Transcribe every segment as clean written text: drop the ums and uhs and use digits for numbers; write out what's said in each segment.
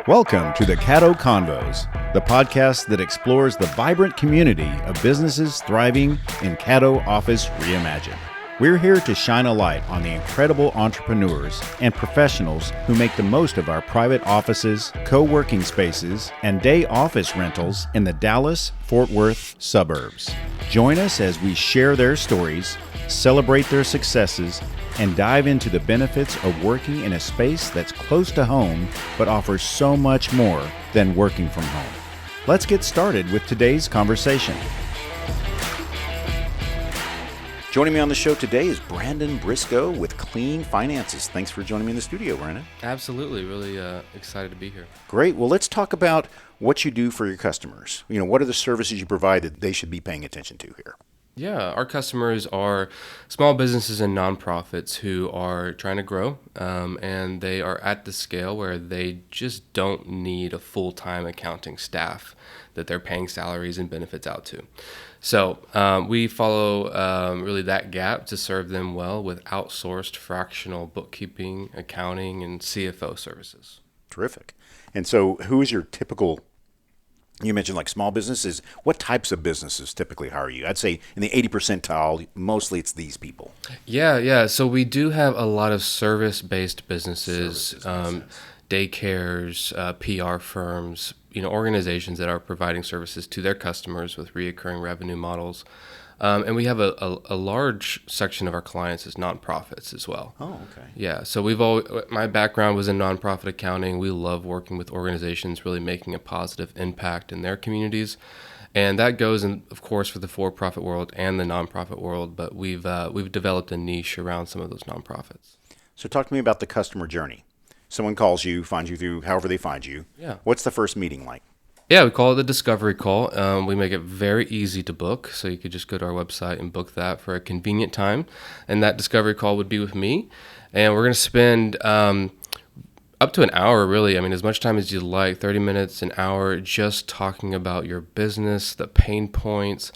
Welcome to the Caddo Convos, the podcast that explores the vibrant community of businesses thriving in Caddo Office Reimagined. We're here to shine a light on the incredible entrepreneurs and professionals who make the most of our private offices, co-working spaces, and day office rentals in the Dallas-Fort Worth suburbs. Join us as we share their stories, celebrate their successes, and dive into the benefits of working in a space that's close to home but offers so much more than working from home. Let's get started with today's conversation. Joining me on the show today is Brandon Briscoe with Clean Finances. Thanks for joining me in the studio, Brandon. Absolutely. Really excited to be here. Great. Well, let's talk about what you do for your customers. What are the services you provide that they should be paying attention to here? Yeah, our customers are small businesses and nonprofits who are trying to grow, and they are at the scale where they just don't need a full-time accounting staff that they're paying salaries and benefits out to. So we follow really that gap to serve them well with outsourced fractional bookkeeping, accounting, and CFO services. Terrific. And so who is your typical, you mentioned like small businesses, what types of businesses typically hire you? I'd say in the 80 percentile, mostly it's these people. Yeah. So we do have a lot of service-based businesses, daycares, PR firms, organizations that are providing services to their customers with reoccurring revenue models. And we have a large section of our clients as nonprofits as well. Oh, okay. Yeah, so my background was in nonprofit accounting. We love working with organizations really making a positive impact in their communities. And that goes in, of course, for the for-profit world and the nonprofit world, but we've developed a niche around some of those nonprofits. So talk to me about the customer journey. Someone calls you, finds you through however they find you. Yeah. What's the first meeting like? Yeah, we call it the discovery call. We make it very easy to book, so you could just go to our website and book that for a convenient time. And that discovery call would be with me. And we're going to spend up to an hour, really. As much time as you like, 30 minutes, an hour, just talking about your business, the pain points.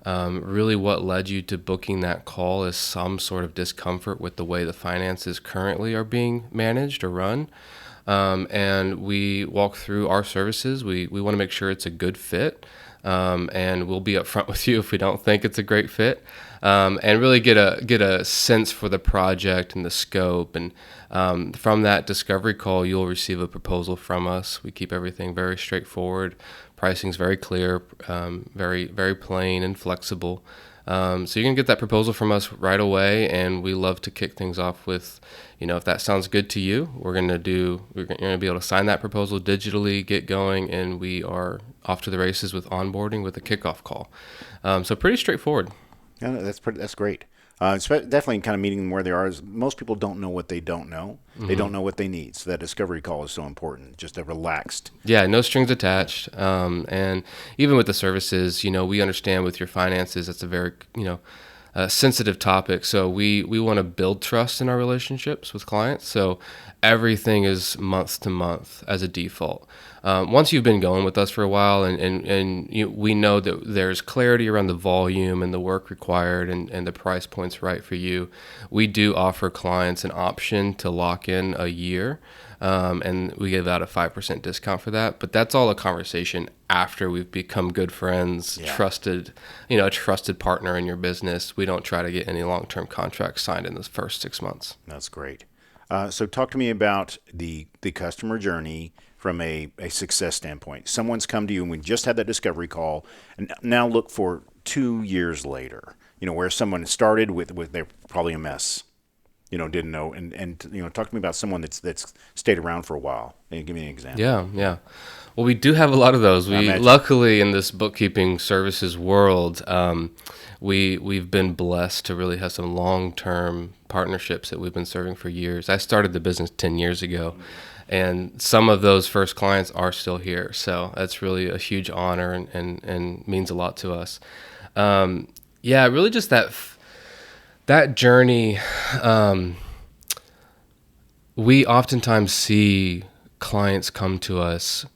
Really what led you to booking that call is some sort of discomfort with the way the finances currently are being managed or run. And we walk through our services. We want to make sure it's a good fit, and we'll be upfront with you if we don't think it's a great fit, and really get a sense for the project and the scope. And from that discovery call, you'll receive a proposal from us. We keep everything very straightforward. Pricing's very clear, very, very plain and flexible. So you're going to get that proposal from us right away, and we love to kick things off with, if that sounds good to you, you're going to be able to sign that proposal digitally, get going, and we are off to the races with onboarding with a kickoff call. So pretty straightforward. Yeah, that's great. It's definitely kind of meeting them where they are. Most people don't know what they don't know. Mm-hmm. They don't know what they need. So that discovery call is so important. Just a relaxed. Yeah, no strings attached. And even with the services, we understand with your finances, it's a very, sensitive topic. So we want to build trust in our relationships with clients. So everything is month to month as a default. Once you've been going with us for a while and we know that there's clarity around the volume and the work required and the price points right for you, we do offer clients an option to lock in a year, and we give out a 5% discount for that. But that's all a conversation after we've become good friends, trusted, a trusted partner in your business. We don't try to get any long-term contracts signed in the first 6 months. That's great. So talk to me about the customer journey from a success standpoint. Someone's come to you and we just had that discovery call, and now look for 2 years later, where someone started with they're probably a mess, didn't know. And talk to me about someone that's stayed around for a while. Maybe give me an example. Yeah. Well, we do have a lot of those. We luckily in this bookkeeping services world, we've been blessed to really have some long-term partnerships that we've been serving for years. I started the business 10 years ago, and some of those first clients are still here. So that's really a huge honor and means a lot to us. Really just that journey. We oftentimes see clients come to us,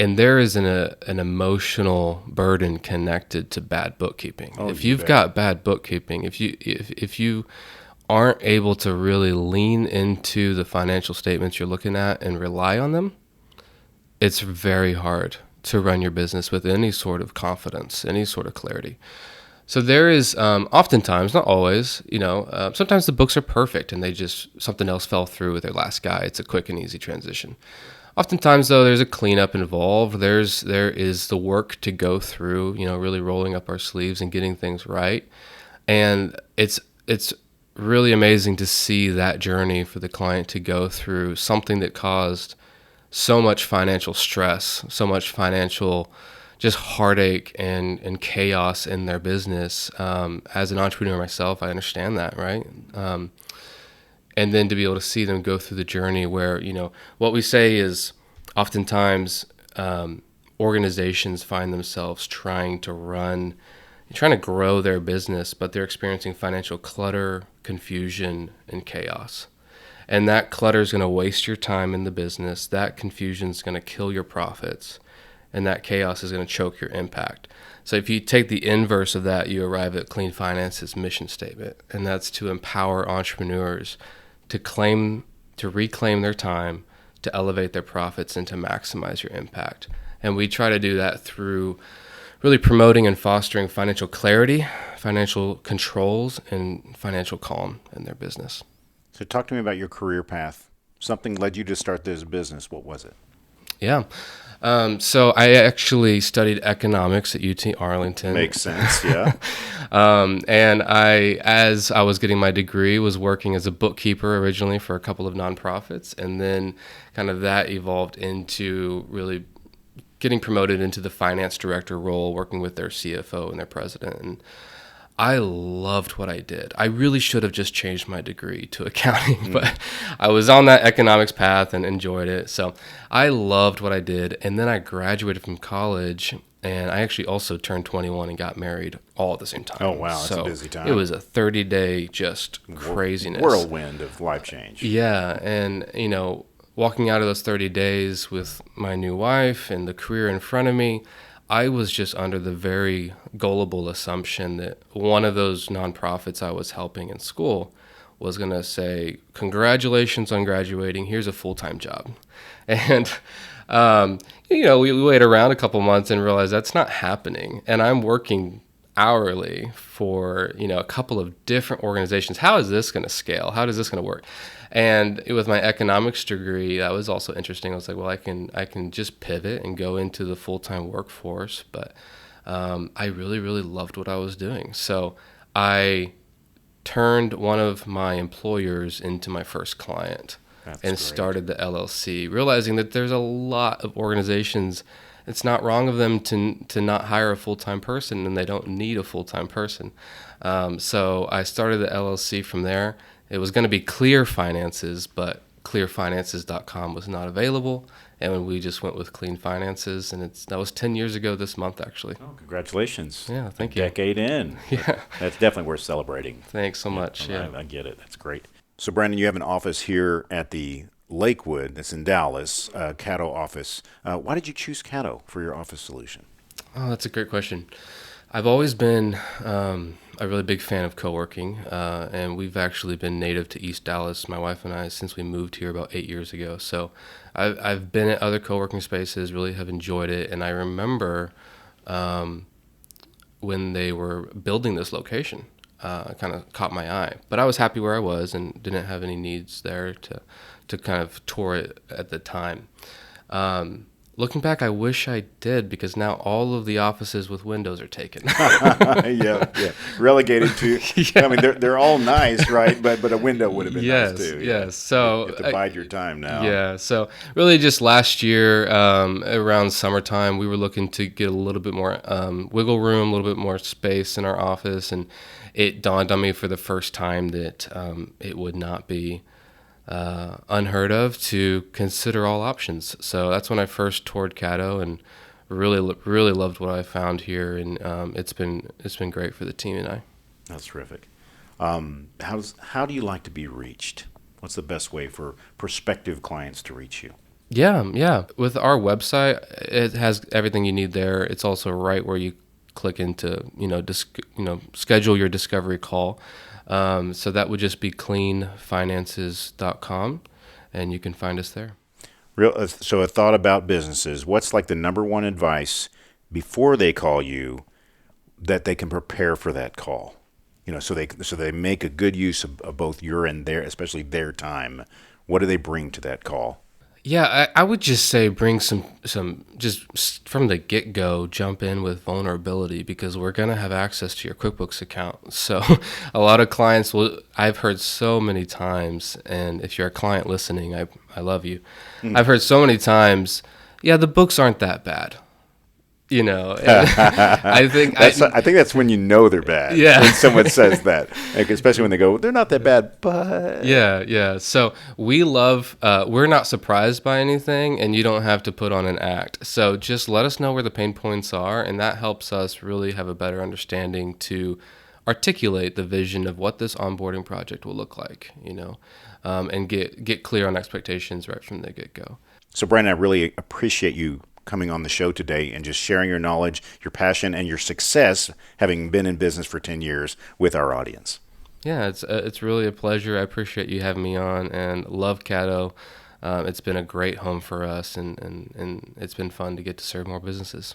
and there is an emotional burden connected to bad bookkeeping. If you've got bad bookkeeping, if you aren't able to really lean into the financial statements you're looking at and rely on them, it's very hard to run your business with any sort of confidence, any sort of clarity. So there is oftentimes, not always, sometimes the books are perfect and something else fell through with their last guy. It's a quick and easy transition. Oftentimes, though, there's a cleanup involved. There is the work to go through, really rolling up our sleeves and getting things right. And it's really amazing to see that journey for the client to go through something that caused so much financial stress, so much financial just heartache and chaos in their business. As an entrepreneur myself, I understand that, right? And then to be able to see them go through the journey where, what we say is oftentimes organizations find themselves trying to grow their business, but they're experiencing financial clutter, confusion, and chaos. And that clutter is going to waste your time in the business. That confusion is going to kill your profits. And that chaos is going to choke your impact. So if you take the inverse of that, you arrive at Clean Finance's mission statement. And that's to empower entrepreneurs to reclaim their time, to elevate their profits, and to maximize your impact. And we try to do that through really promoting and fostering financial clarity, financial controls, and financial calm in their business. So talk to me about your career path. Something led you to start this business. What was it? Yeah. So I actually studied economics at UT Arlington. Makes sense, yeah. And as I was getting my degree, was working as a bookkeeper originally for a couple of nonprofits. And then kind of that evolved into really getting promoted into the finance director role, working with their CFO and their president. And I loved what I did. I really should have just changed my degree to accounting, but I was on that economics path and enjoyed it. So I loved what I did. And then I graduated from college, and I actually also turned 21 and got married all at the same time. Oh, wow. That's a busy time. It was a 30-day just craziness. Whirlwind of life change. Yeah. And, walking out of those 30 days with my new wife and the career in front of me, I was just under the very gullible assumption that one of those nonprofits I was helping in school was going to say, congratulations on graduating, here's a full-time job. And, we wait around a couple months and realize that's not happening. And I'm working hourly for, a couple of different organizations. How is this going to scale? How is this going to work? And with my economics degree, that was also interesting. I was like, well, I can just pivot and go into the full-time workforce. But I really, really loved what I was doing. So I turned one of my employers into my first client. That's and great. Started the LLC, realizing that there's a lot of organizations. It's not wrong of them to not hire a full-time person, and they don't need a full-time person. So I started the LLC from there. It was going to be Clear Finances, but clearfinances.com was not available, and we just went with Clean Finances, and that was 10 years ago this month, actually. Oh, congratulations. Yeah, thank you. Decade in. Yeah. That's definitely worth celebrating. Thanks so much. Yeah. I get it. That's great. So, Brandon, you have an office here at the Lakewood, that's in Dallas, Caddo Office. Why did you choose Caddo for your office solution? Oh, that's a great question. I've always been a really big fan of co-working, and we've actually been native to East Dallas, my wife and I, since we moved here about 8 years ago. So I've been at other co-working spaces, really have enjoyed it, and I remember when they were building this location, kind of caught my eye. But I was happy where I was and didn't have any needs there to kind of tour it at the time. Looking back, I wish I did, because now all of the offices with windows are taken. yeah. Relegated to, Yeah. I mean, they're all nice, right? But a window would have been nice too. Yes. So you have to bide your time now. Yeah. So really just last year, around summertime, we were looking to get a little bit more wiggle room, a little bit more space in our office. And it dawned on me for the first time that it would not be unheard of to consider all options. So that's when I first toured Caddo and really loved what I found here, and it's been great for the team and I. That's terrific. How do you like to be reached? What's the best way for prospective clients to reach you? Yeah. With our website, it has everything you need there. It's also right where you click into, schedule your discovery call. So that would just be cleanfinances.com, and you can find us there. So a thought about businesses. What's like the number one advice before they call you that they can prepare for that call? So they make a good use of both your and their, especially their time. What do they bring to that call? Yeah, I would just say bring some just from the get-go, jump in with vulnerability, because we're going to have access to your QuickBooks account. So a lot of clients I've heard so many times, and if you're a client listening, I love you. I've heard so many times, yeah, the books aren't that bad. I think that's when you know they're bad. Yeah. When someone says that, especially when they go, they're not that bad, but yeah. So we love. We're not surprised by anything, and you don't have to put on an act. So just let us know where the pain points are, and that helps us really have a better understanding to articulate the vision of what this onboarding project will look like. And get clear on expectations right from the get-go. So Brandon, I really appreciate you coming on the show today and just sharing your knowledge, your passion, and your success, having been in business for 10 years with our audience. Yeah, it's really a pleasure. I appreciate you having me on, and love Caddo. It's been a great home for us, and it's been fun to get to serve more businesses.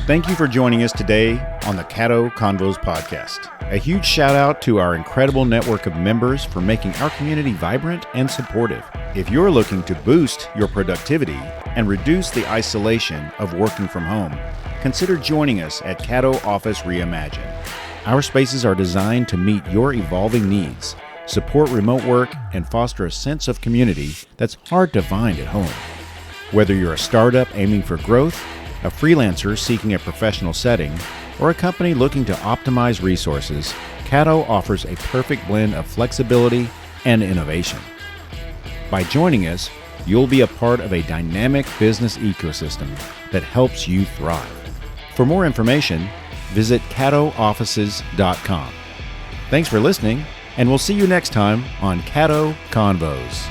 Thank you for joining us today on the Caddo Convos podcast. A huge shout out to our incredible network of members for making our community vibrant and supportive. If you're looking to boost your productivity and reduce the isolation of working from home, consider joining us at Caddo Office Reimagine. Our spaces are designed to meet your evolving needs, support remote work, and foster a sense of community that's hard to find at home. Whether you're a startup aiming for growth, a freelancer seeking a professional setting, or a company looking to optimize resources, Caddo offers a perfect blend of flexibility and innovation. By joining us, you'll be a part of a dynamic business ecosystem that helps you thrive. For more information, visit caddooffices.com. Thanks for listening, and we'll see you next time on Caddo Convos.